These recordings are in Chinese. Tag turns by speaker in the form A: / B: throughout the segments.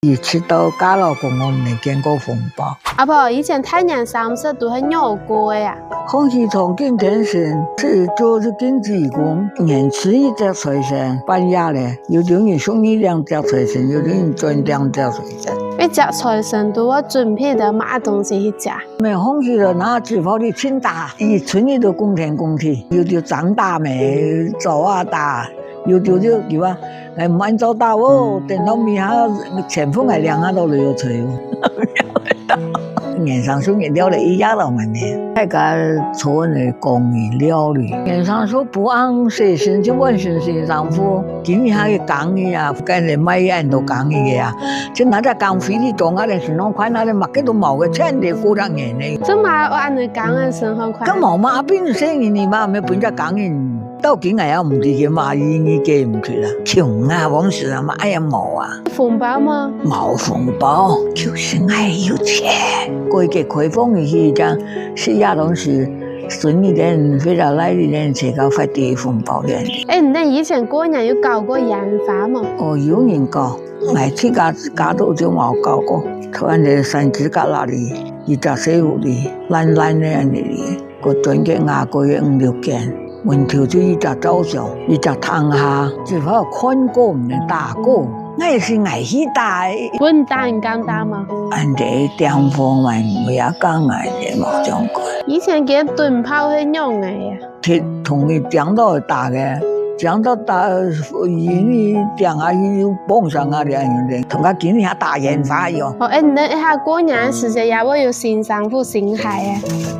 A: 以前到家樂公我未見過風暴。
B: 阿婆以前太陽30度係尿過呀。
A: 空氣從今天是就是經濟工，年吃一隻財神，半夜咧有啲人送你2隻財神，有啲人賺2隻財神。
B: 一隻財神都要準備的買東西去食。
A: 沒空氣了，拿紙包的清大，以村裏的工田工體，有啲長大沒，早啊大，有啲就叫啊，來唔按照大哦，等到米下前鋒係2下都嚟要吹。年上說料理一樣了嘛呢？大家村的工藝料理，年上說不按水性就問水上夫，今年還有工藝啊，跟人買很多工藝啊，就拿着工費的裝啊，連2塊那裡買幾多毛個錢的過兩年呢？
B: 這嘛我按你講的2塊。
A: 咁毛嘛邊生意你嘛沒本着工藝，到今日也唔知嘅嘛，已經唔出啦，窮啊，往時啊嘛，哎呀毛啊，
B: 紅包嗎？
A: 冇紅包，就是愛有錢。過去開放的時陣，是也都是順利點，非常來的點，才搞發啲紅包點。
B: 你以前過年有搞過煙花嗎？
A: 哦，有人搞，我自家都就冇搞過。突然間山子角那裡，一隻細路的，爛的樣的，個轉嘅牙個嘅5、6件，門頭就一隻早上，一隻湯下，只怕看過唔能打過。我也是愛去打的。
B: 滾打你敢打嗎？
A: 俺哋地方嘛，唔會講愛嘅冇講過。
B: 以前嘅盾炮係用嘅呀。
A: 佢同佢講到打嘅，講到打，因為講下要幫上啊啲人，同佢見下打煙花喲。
B: 哦，你一下過年時節也會有新衫褲新鞋嘅。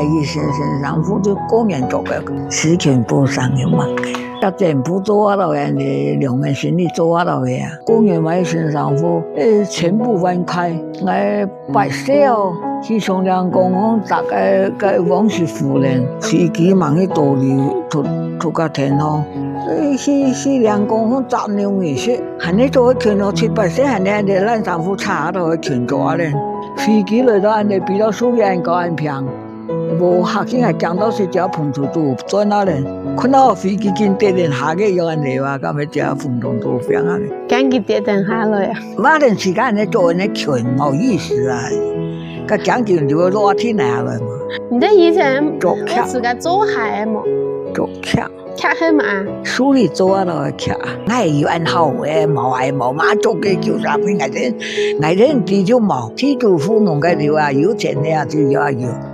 A: 以前新衫褲就過年做嘅，事情不上有嘛嘅。要全部做下到嘅，你2個兄弟做下到嘅啊！過年買新衫褲，全部分開，我擺少，去商量講大概往時夫人飛機忙去多里出個天空，是2公分10兩意思，還你做去到7、8歲，還你爛衫褲擦到去全咗咧，飛機來到你比較舒服，高安平。無客機係講到是只碰觸度在那咧，看到飛機見跌定下嘅有人嚟話，咁咪只碰觸度變啊！
B: 驚佢跌定下來啊！
A: 那段時間你做人群冇意思啊，個講究就落天下來嘛。
B: 你哋以前做自己做鞋嘛？
A: 做劇
B: 劇係嘛？
A: 書裏做啊咯劇，我要按好嘅，冇嘛做嘅叫啥片？我哋地就冇，地主富農嘅料啊，有錢嘅啊就要，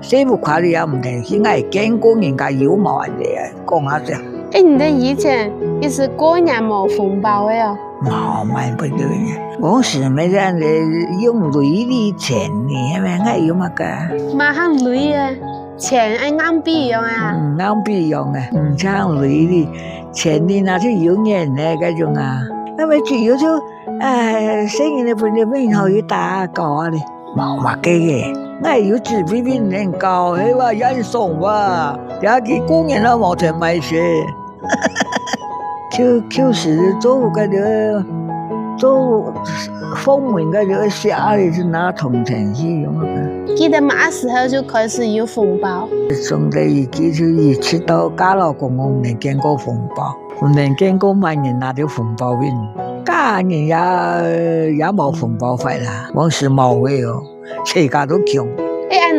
A: 師傅快啲也唔定，現在見過人家有冇人哋啊，講下先。
B: 你哋以前一直過年冇紅包嘅哦？
A: 冇買不到嘅，我是咪人哋用鐳的錢呢？係咪？我有乜嘅？
B: 買行鐳嘅。錢係硬幣用啊，
A: 硬幣用嘅，唔像鐳的錢的那是有年嘅嗰種啊，因為主要就生意你本嚟邊後要打搞咧，冇乜嘅，我有紙幣邊能搞，係話有人送哇，有啲工人都冇錢買嘢，就是做嗰啲做風雲嗰啲下嚟就拿銅錢去用嘅。
B: 記得乜時候就開始有紅包？
A: 從第2就一直到家樂公我未見過紅包，我未見過萬人拿到紅包邊，家人也冇紅包發啦，往時冇嘅哦，全家都窮。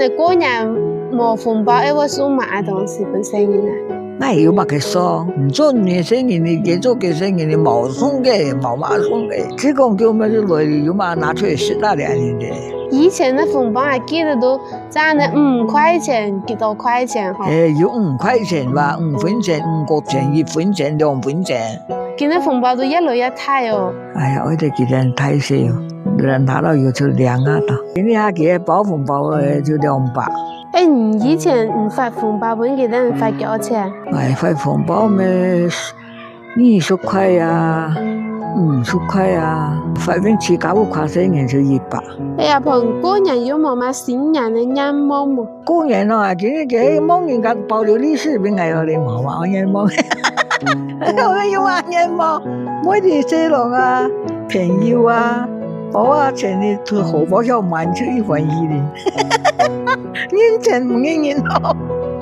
B: 你過年冇紅包，會送乜東西俾生意啊？
A: 我要乜嘅送，唔做你生意，你幾做嘅生意，你冇送嘅，冇乜送嘅，只講叫乜就來，要乜拿出嚟食啦啲人哋。
B: 以前的紅包還記得都賺了5塊錢，幾多塊錢哈？
A: 有5塊錢吧，5分錢、5角錢、1分錢、2分錢。
B: 今日紅包都越來越大哦。
A: 哎呀，我哋幾人太少，人拿到要就2啊到。今年下幾包紅包就200。
B: 你以前唔發紅包本記得你發幾多錢？
A: 發紅包咩20塊啊，50塊啊，發邊起95塊1年就100。
B: 阿婆過年有冇買新年的煙帽冇？
A: 過年啊，今日嘅冇人家包了利是邊個有你冇買煙帽？我要買煙帽，每啲細路啊、朋友啊、包啊錢的荷包要滿出1塊1的，年前唔應咯。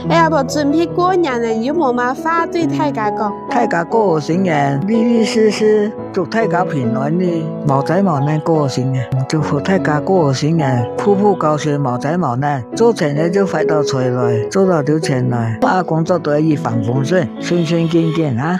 B: 你阿婆準備過年咧，有冇乜話對大家講？
A: 大家過個新年，利利是是，祝大家平安的，冇災冇難過個新年。祝福大家過個新年，步步高升，冇災冇難。做錢的就發到財來，做到就錢來。工作都要一帆風順，順順見見啊！